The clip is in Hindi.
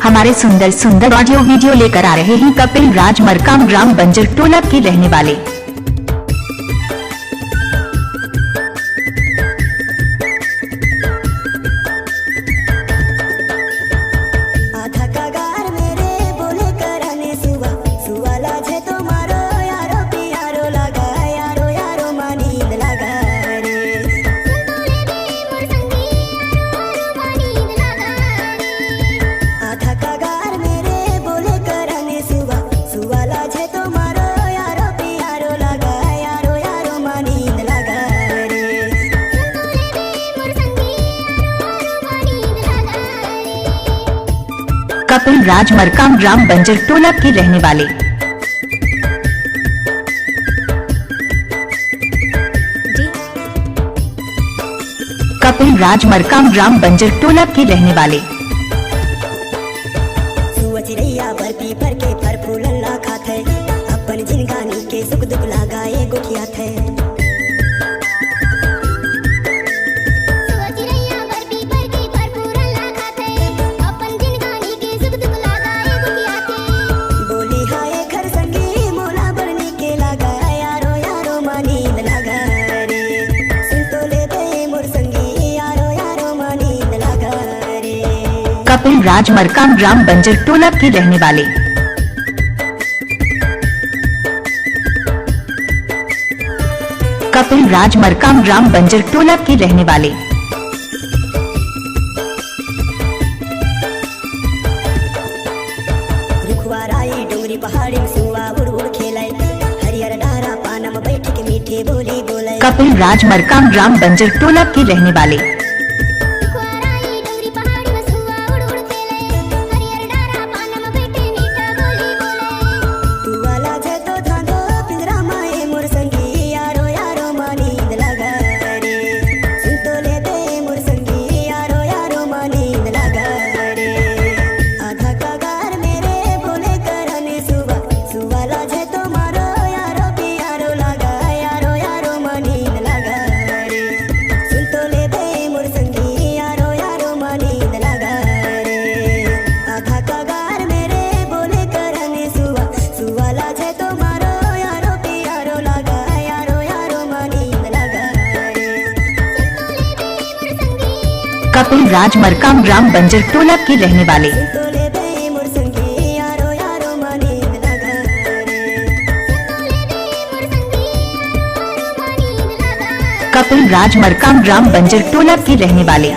हमारे सुंदर सुंदर ऑडियो वीडियो लेकर आ रहे हैं कपिल राज मरकाम ग्राम बंजर टोला के रहने वाले। कपिल राज मरकाम ग्राम बंजर टोला के रहने वाले। कपिल राज मरकाम ग्राम बंजर टोला के रहने वाले। पर के फर फूलल्ला खाते अपन जिनगानी के सुख दुख लगाए गुठिया थे। कपिल राज मरकाम ग्राम बंजर टोला के रहने वाले। कपिल राज मरकाम ग्राम बंजर टोला के रहने वाले। रुखवाराई डोंगरी पहाड़ी में सुआ उड़ उड़ खेलाए हरियर डारा पानम बैठ के मीठे बोली बोले। कपिल राज मरकाम ग्राम बंजर टोला के रहने वाले। कपिल राज मरकाम ग्राम बंजर टोला के रहने वाले। कपिल राज मरकाम ग्राम बंजर टोला के रहने वाले।